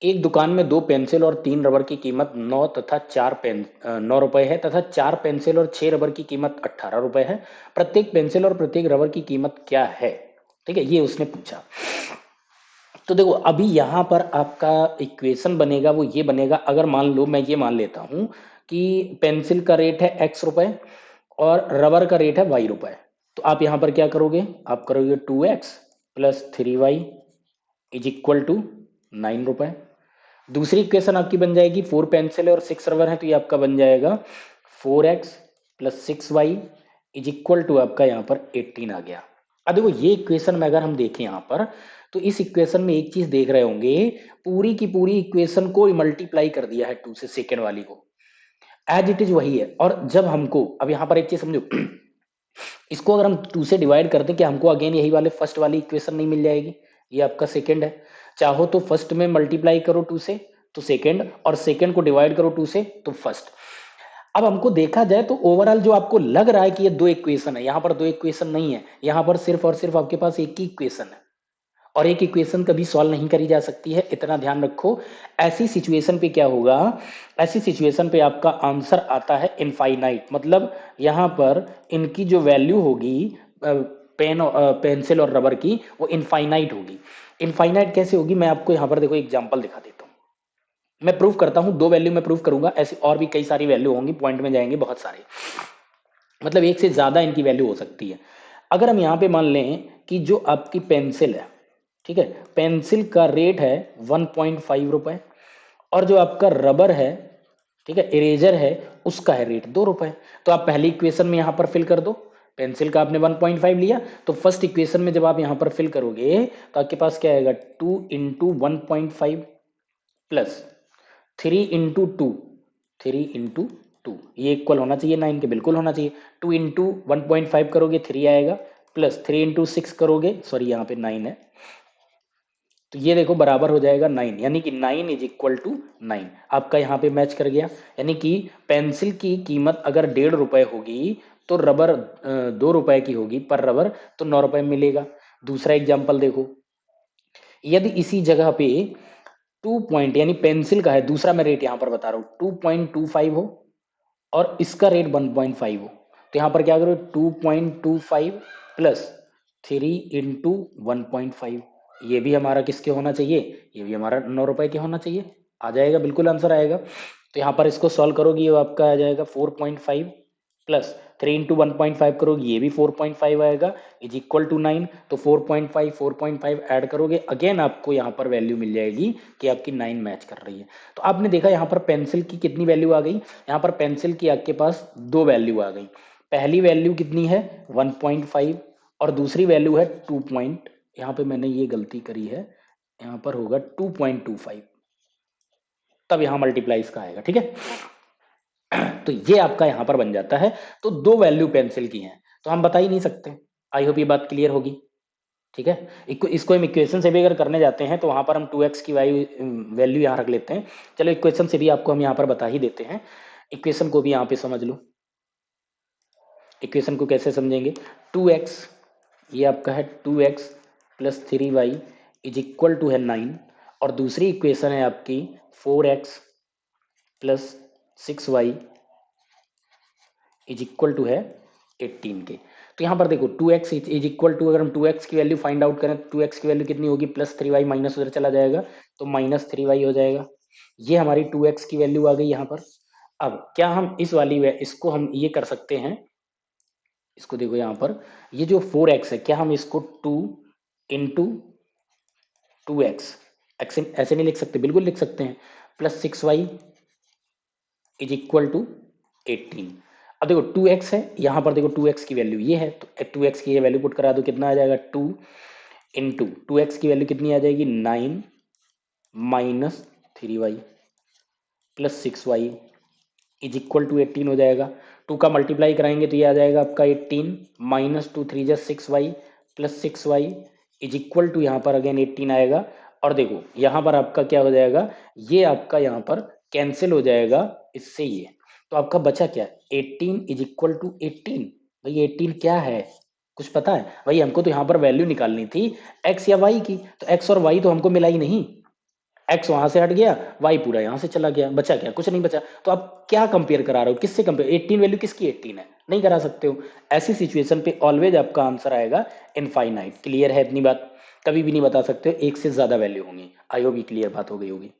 एक दुकान में 2 पेंसिल और 3 रबर की कीमत 9 रुपए है तथा 4 पेंसिल और 6 रबर की कीमत 18 रुपए है। प्रत्येक पेंसिल और प्रत्येक रबर की कीमत क्या है? ठीक है, ये उसने पूछा। तो देखो अभी यहाँ पर आपका इक्वेशन बनेगा वो ये बनेगा, अगर मान लो मैं ये मान लेता हूँ कि पेंसिल का रेट है x रुपए और रबर का रेट है y रुपए, तो आप यहाँ पर क्या करोगे? आप करोगे 2x plus 3y is equal to 9 रुपए। दूसरी इक्वेशन आपकी बन जाएगी, 4 पेंसिल और 6 रबर है तो ये आपका बन जाएगा 4x plus 6y is equal to आपका यहाँ पर 18 आ गया। अब देखो ये इक्वेशन में अगर हम देखें यहाँ पर, तो इस इक्वेशन में एक चीज देख रहे होंगे, पूरी की पूरी इक्वेशन को मल्टीप्लाई कर दिया है 2 से, सेकेंड वाली को एज इट इज वही है। और जब हमको, अब यहाँ पर एक चीज समझो, इसको अगर हम 2 से डिवाइड कर दें, क्या हमको अगेन यही वाले फर्स्ट वाली इक्वेशन नहीं मिल जाएगी? ये आपका सेकंड है, चाहो तो फर्स्ट में मल्टीप्लाई करो 2 से तो सेकंड, और सेकंड को डिवाइड करो 2 से तो फर्स्ट। अब हमको देखा जाए तो ओवरऑल जो आपको लग रहा है कि ये 2 इक्वेशन है, यहाँ पर 2 इक्वेशन नहीं है, यहाँ पर सिर्फ और सिर्फ आपके पास एक ही इक्वेशन है, और एक इक्वेशन कभी सॉल्व नहीं करी जा सकती है, इतना ध्यान रखो। ऐसी सिचुएशन पे क्या होगा? ऐसी सिचुएशन पे आपका आंसर आता है इनफाइनाइट, मतलब यहाँ पर इनकी जो वैल्यू होगी पेंसिल और रबर की, वो इनफाइनाइट होगी। इनफाइनाइट कैसे होगी, मैं आपको यहाँ पर देखो एग्जांपल दिखा देता हूँ। मैं प्रूफ करता हूँ, 2 वैल्यू में प्रूफ करूंगा, ऐसी और भी कई सारी वैल्यू होंगी, पॉइंट में जाएंगे बहुत सारे, मतलब एक से ज्यादा इनकी वैल्यू हो सकती है। अगर हम यहाँ पे मान लें कि जो आपकी पेंसिल है, ठीक है, पेंसिल का रेट है 1.5 रुपए, और जो आपका रबर है, ठीक है, इरेजर है, उसका है रेट 2 रुपए। तो आप पहली इक्वेशन में यहाँ पर फिल कर दो, पेंसिल का आपने 1.5 लिया, तो फर्स्ट इक्वेशन में जब आप यहाँ पर फिल करोगे तो आपके पास क्या आएगा? 2 × 1.5 प्लस 3 × 2, 3 × 2, ये इक्वल होना चाहिए 9 के, बिल्कुल होना चाहिए। 2 × 1.5 करोगे 3 आएगा, प्लस 3 × 6 करोगे, सॉरी यहाँ पे 9 है, तो ये देखो बराबर हो जाएगा 9, यानी कि 9 इज इक्वल टू 9, आपका यहाँ पे मैच कर गया। यानी कि पेंसिल की कीमत अगर 1.5 रुपए होगी तो रबर 2 रुपए की होगी पर रबर, तो 9 रुपए मिलेगा। दूसरा एग्जाम्पल देखो, यदि इसी जगह पे 2 पॉइंट, यानी पेंसिल का है, दूसरा मैं रेट यहाँ पर बता रहा हूँ, 2.25 हो और इसका रेट 1.5 हो, तो यहाँ पर क्या करो? 2.25 प्लस 3 × 1.5, ये भी हमारा किसके होना चाहिए? ये भी हमारा 9 रुपए के होना चाहिए। आ जाएगा, बिल्कुल आंसर आएगा। तो यहाँ पर इसको सॉल्व करोगी, ये आपका आ जाएगा 4.5 प्लस 3 × 1.5 करोगी, ये भी 4.5 आएगा, इज इक्वल टू 9। तो 4.5 ऐड करोगे, अगेन आपको यहाँ पर वैल्यू मिल जाएगी कि आपकी 9 मैच कर रही है। तो आपने देखा यहाँ पर पेंसिल की कितनी वैल्यू आ गई? यहाँ पर पेंसिल की आपके पास 2 वैल्यू आ गई। पहली वैल्यू कितनी है? 1.5, और दूसरी वैल्यू है 2 पॉइंट, यहाँ पे मैंने ये गलती करी है, यहाँ पर होगा 2.25, तब यहाँ मल्टीप्लाई इसका आएगा, ठीक है। तो ये आपका यहाँ पर बन जाता है। तो 2 वैल्यू पेंसिल की हैं, तो हम बता ही नहीं सकते। आई होप ये बात क्लियर होगी, ठीक है। इसको हम इक्वेशन से भी अगर करने जाते हैं तो वहां पर हम 2x की वैल्यू यहाँ रख लेते हैं। चलो इक्वेशन से भी आपको हम यहाँ पर बता ही देते हैं, इक्वेशन को भी यहाँ पे समझ लो। इक्वेशन को कैसे समझेंगे? 2x, ये आपका है 2x plus 3y is equal to है 9, और दूसरी इक्वेशन है आपकी 4x plus 6y is equal to है 18 के। तो यहाँ पर देखो 2x इज इक्वल टू, अगर हम 2x की वैल्यू फाइंड आउट करें तो 2x की वैल्यू कितनी होगी? प्लस 3y, माइनस उधर चला जाएगा तो माइनस 3y हो जाएगा। ये हमारी 2x की वैल्यू आ गई यहाँ पर। अब क्या हम इस वाली इसको हम ये कर सकते हैं, इसको देखो यहाँ पर, ये जो 4x है, क्या हम इसको 2 इंटू 2x ऐसे नहीं लिख सकते? बिल्कुल लिख सकते हैं, plus 6y is equal to 18। अब देखो 2x है, यहाँ पर देखो 2x की वैल्यू ये है, तो 2x की ये वैल्यू पुट करा दो, कितना आ जाएगा? 2 इंटू 2x की वैल्यू कितनी आ जाएगी? 9 minus 3y plus 6y is equal to 18 हो जाएगा। 2 का मल्टीप्लाई कराएंगे तो ये आ जाएगा आपका 18 माइनस 2 3 जा 6y plus 6y is equal to, यहाँ पर अगेन 18 आएगा। और देखो यहाँ पर आपका क्या हो जाएगा? ये आपका यहाँ पर कैंसिल हो जाएगा इससे ये, तो आपका बचा क्या? 18 इज इक्वल टू 18। भाई 18 क्या है, कुछ पता है? भाई हमको तो यहाँ पर वैल्यू निकालनी थी x या y की, तो x और y तो हमको मिला ही नहीं, एक्स वहां से हट गया, वाई पूरा यहाँ से चला गया, बचा क्या? कुछ नहीं बचा। तो आप क्या कंपेयर करा रहे हो, किससे कंपेयर? 18 वैल्यू किसकी 18 है? नहीं करा सकते हो। ऐसी सिचुएशन पे ऑलवेज आपका आंसर आएगा इनफाइनाइट। क्लियर है इतनी बात? कभी भी नहीं बता सकते हो एक से ज्यादा वैल्यू होंगी। आई होप ये क्लियर बात हो गई होगी।